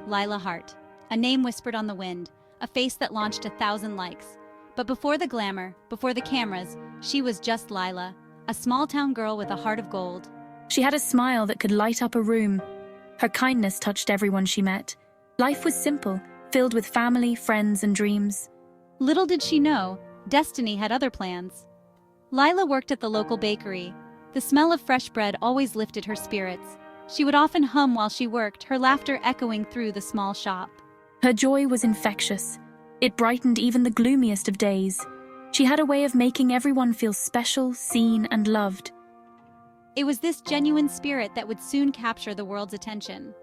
Lila Hart. A name whispered on the wind, a face that launched 1,000 likes. But before the glamour, before the cameras, she was just Lila, a small-town girl with a heart of gold. She had a smile that could light up a room. Her kindness touched everyone she met. Life was simple, filled with family, friends, and dreams. Little did she know, destiny had other plans. Lila worked at the local bakery. The smell of fresh bread always lifted her spirits. She would often hum while she worked, her laughter echoing through the small shop. Her joy was infectious. It brightened even the gloomiest of days. She had a way of making everyone feel special, seen, and loved. It was this genuine spirit that would soon capture the world's attention.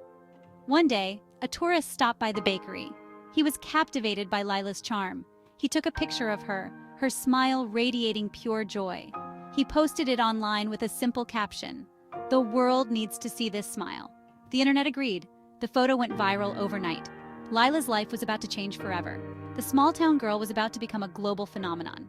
One day, a tourist stopped by the bakery. He was captivated by Lila's charm. He took a picture of her, her smile radiating pure joy. He posted it online with a simple caption, "The world needs to see this smile." The internet agreed. The photo went viral overnight. Lila's life was about to change forever. The small-town girl was about to become a global phenomenon.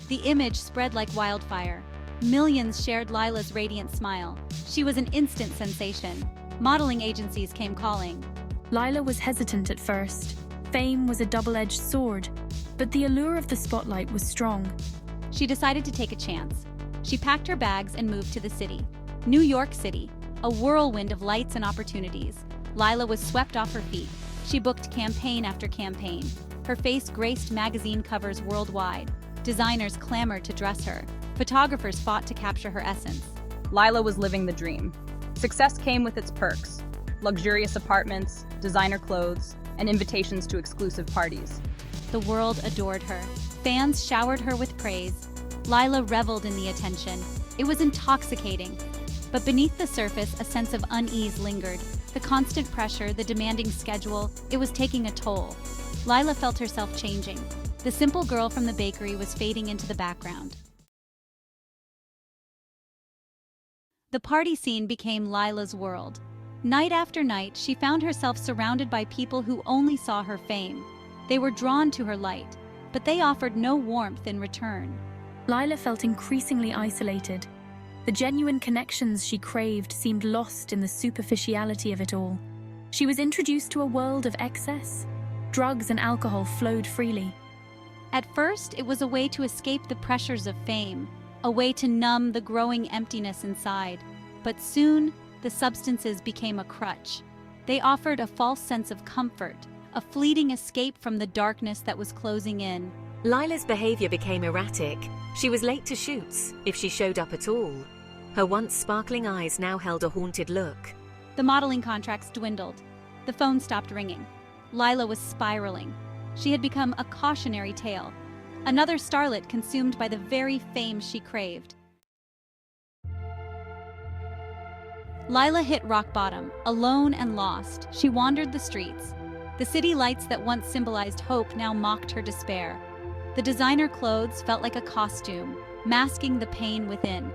The image spread like wildfire. Millions shared Lila's radiant smile. She was an instant sensation. Modeling agencies came calling. Lila was hesitant at first. Fame was a double-edged sword, but the allure of the spotlight was strong. She decided to take a chance. She packed her bags and moved to the city. New York City, a whirlwind of lights and opportunities. Lila was swept off her feet. She booked campaign after campaign. Her face graced magazine covers worldwide. Designers clamored to dress her. Photographers fought to capture her essence. Lila was living the dream. Success came with its perks: luxurious apartments, designer clothes, and invitations to exclusive parties. The world adored her. Fans showered her with praise. Lila reveled in the attention. It was intoxicating. But beneath the surface, a sense of unease lingered. The constant pressure, the demanding schedule, it was taking a toll. Lila felt herself changing. The simple girl from the bakery was fading into the background. The party scene became Lila's world. Night after night, she found herself surrounded by people who only saw her fame. They were drawn to her light, but they offered no warmth in return. Lila felt increasingly isolated. The genuine connections she craved seemed lost in the superficiality of it all. She was introduced to a world of excess. Drugs and alcohol flowed freely. At first, it was a way to escape the pressures of fame, a way to numb the growing emptiness inside. But soon, the substances became a crutch. They offered a false sense of comfort, a fleeting escape from the darkness that was closing in. Lila's behavior became erratic. She was late to shoots, if she showed up at all. Her once sparkling eyes now held a haunted look. The modeling contracts dwindled. The phone stopped ringing. Lila was spiraling. She had become a cautionary tale. Another starlet consumed by the very fame she craved. Lila hit rock bottom, alone and lost. She wandered the streets. The city lights that once symbolized hope now mocked her despair. The designer clothes felt like a costume, masking the pain within.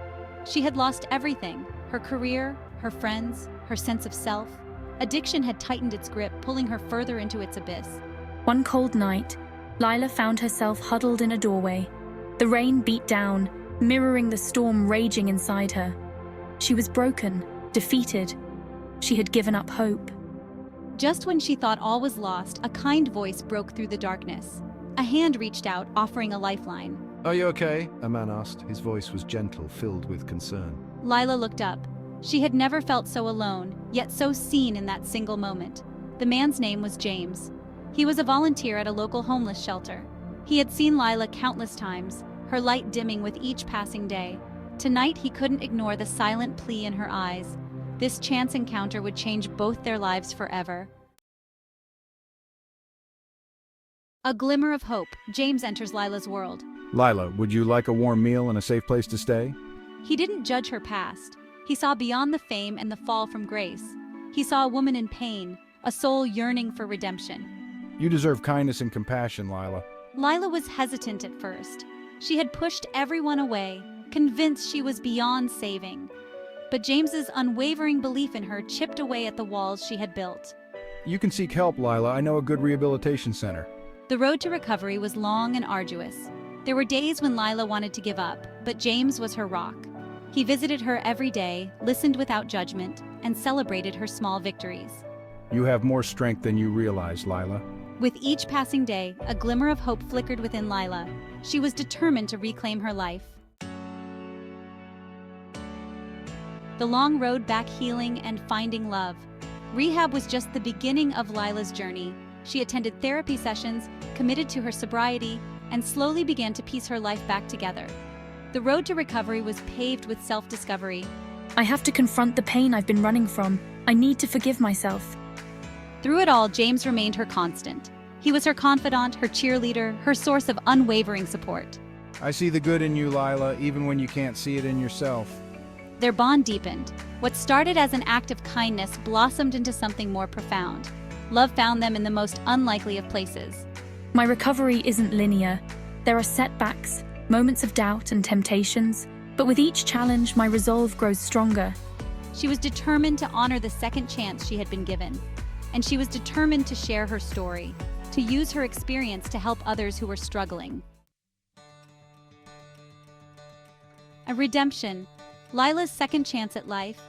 She had lost everything: her career, her friends, her sense of self. Addiction had tightened its grip, pulling her further into its abyss. One cold night, Lila found herself huddled in a doorway. The rain beat down, mirroring the storm raging inside her. She was broken, defeated. She had given up hope. Just when she thought all was lost, a kind voice broke through the darkness. A hand reached out, offering a lifeline. "Are you okay?" a man asked. His voice was gentle, filled with concern. Lila looked up. She had never felt so alone, yet so seen in that single moment. The man's name was James. He was a volunteer at a local homeless shelter. He had seen Lila countless times, her light dimming with each passing day. Tonight, he couldn't ignore the silent plea in her eyes. This chance encounter would change both their lives forever. A glimmer of hope, James enters Lila's world. "Lila, would you like a warm meal and a safe place to stay?" He didn't judge her past. He saw beyond the fame and the fall from grace. He saw a woman in pain, a soul yearning for redemption. "You deserve kindness and compassion, Lila." Lila was hesitant at first. She had pushed everyone away, convinced she was beyond saving. But James's unwavering belief in her chipped away at the walls she had built. "You can seek help, Lila. I know a good rehabilitation center." The road to recovery was long and arduous. There were days when Lila wanted to give up, but James was her rock. He visited her every day, listened without judgment, and celebrated her small victories. You have more strength than you realize, Lila. With each passing day, a glimmer of hope flickered within Lila. She was determined to reclaim her life. The long road back, healing and finding love. Rehab was just the beginning of Lila's journey. She attended therapy sessions, committed to her sobriety, and slowly began to piece her life back together. The road to recovery was paved with self-discovery. I have to confront the pain I've been running from. I need to forgive myself. Through it all, James remained her constant. He was her confidant, her cheerleader, her source of unwavering support. I see the good in you, Lila, even when you can't see it in yourself. Their bond deepened. What started as an act of kindness blossomed into something more profound. Love found them in the most unlikely of places. My recovery isn't linear. There are setbacks, moments of doubt and temptations, but with each challenge, my resolve grows stronger. She was determined to honor the second chance she had been given. And she was determined to share her story, to use her experience to help others who were struggling. A redemption, Lila's second chance at life.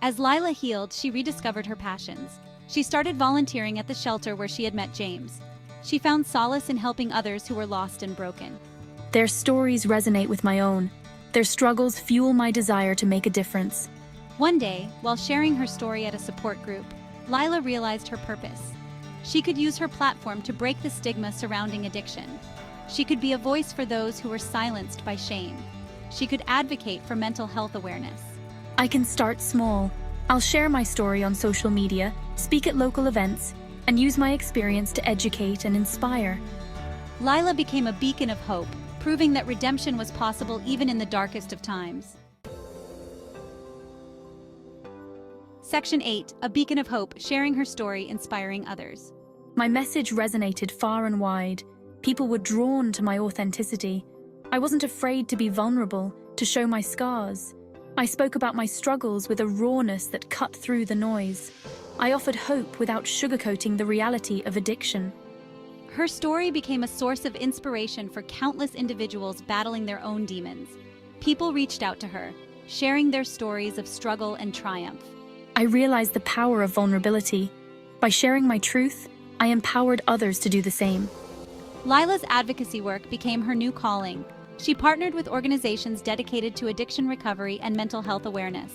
As Lila healed, she rediscovered her passions. She started volunteering at the shelter where she had met James. She found solace in helping others who were lost and broken. Their stories resonate with my own. Their struggles fuel my desire to make a difference. One day, while sharing her story at a support group, Lila realized her purpose. She could use her platform to break the stigma surrounding addiction. She could be a voice for those who were silenced by shame. She could advocate for mental health awareness. I can start small. I'll share my story on social media, speak at local events, and use my experience to educate and inspire. Lila became a beacon of hope, proving that redemption was possible even in the darkest of times. Section 8, A Beacon of Hope, sharing her story, inspiring others. My message resonated far and wide. People were drawn to my authenticity. I wasn't afraid to be vulnerable, to show my scars. I spoke about my struggles with a rawness that cut through the noise. I offered hope without sugarcoating the reality of addiction. Her story became a source of inspiration for countless individuals battling their own demons. People reached out to her, sharing their stories of struggle and triumph. I realized the power of vulnerability. By sharing my truth, I empowered others to do the same. Lila's advocacy work became her new calling. She partnered with organizations dedicated to addiction recovery and mental health awareness.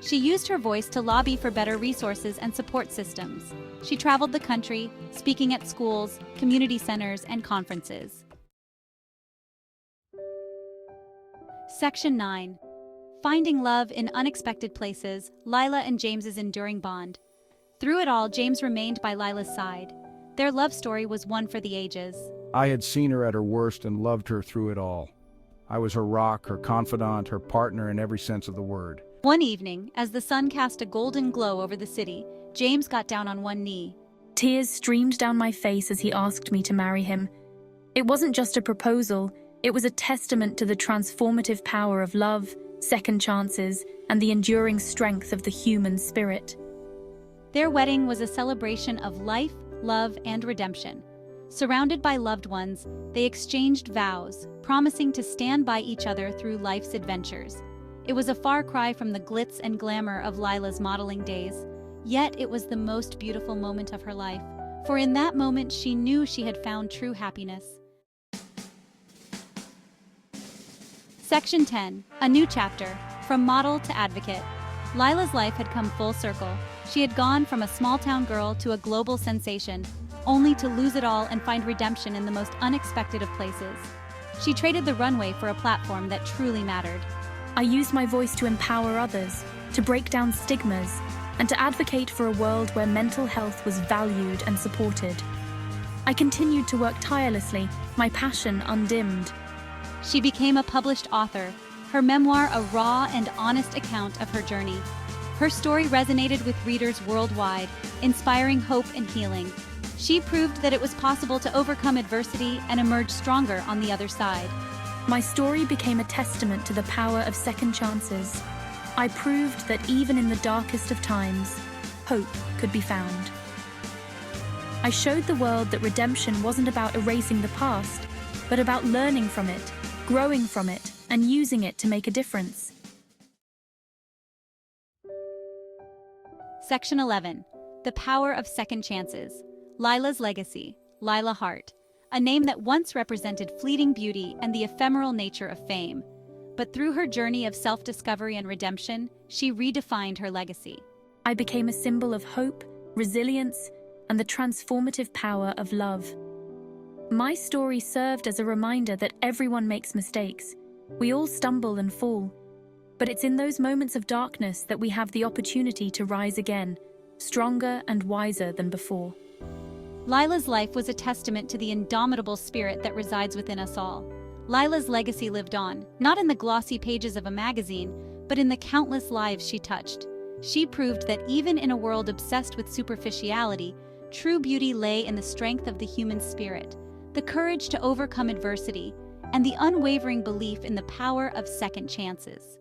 She used her voice to lobby for better resources and support systems. She traveled the country, speaking at schools, community centers, and conferences. Section 9. Finding love in unexpected places, Lila and James's enduring bond. Through it all, James remained by Lila's side. Their love story was one for the ages. I had seen her at her worst and loved her through it all. I was her rock, her confidant, her partner in every sense of the word. One evening, as the sun cast a golden glow over the city, James got down on one knee. Tears streamed down my face as he asked me to marry him. It wasn't just a proposal, it was a testament to the transformative power of love, second chances, and the enduring strength of the human spirit. Their wedding was a celebration of life, love, and redemption. Surrounded by loved ones, they exchanged vows, promising to stand by each other through life's adventures. It was a far cry from the glitz and glamour of Lila's modeling days, yet it was the most beautiful moment of her life, for in that moment she knew she had found true happiness. Section 10, A New Chapter, From Model to Advocate. Lila's life had come full circle. She had gone from a small-town girl to a global sensation, only to lose it all and find redemption in the most unexpected of places. She traded the runway for a platform that truly mattered. I used my voice to empower others, to break down stigmas, and to advocate for a world where mental health was valued and supported. I continued to work tirelessly, my passion undimmed. She became a published author, her memoir a raw and honest account of her journey. Her story resonated with readers worldwide, inspiring hope and healing. She proved that it was possible to overcome adversity and emerge stronger on the other side. My story became a testament to the power of second chances. I proved that even in the darkest of times, hope could be found. I showed the world that redemption wasn't about erasing the past, but about learning from it, growing from it, and using it to make a difference. Section 11. The Power of Second Chances. Lila's Legacy. Lila Hart. A name that once represented fleeting beauty and the ephemeral nature of fame. But through her journey of self-discovery and redemption, she redefined her legacy. I became a symbol of hope, resilience, and the transformative power of love. My story served as a reminder that everyone makes mistakes. We all stumble and fall. But it's in those moments of darkness that we have the opportunity to rise again, stronger and wiser than before. Lila's life was a testament to the indomitable spirit that resides within us all. Lila's legacy lived on, not in the glossy pages of a magazine, but in the countless lives she touched. She proved that even in a world obsessed with superficiality, true beauty lay in the strength of the human spirit, the courage to overcome adversity, and the unwavering belief in the power of second chances.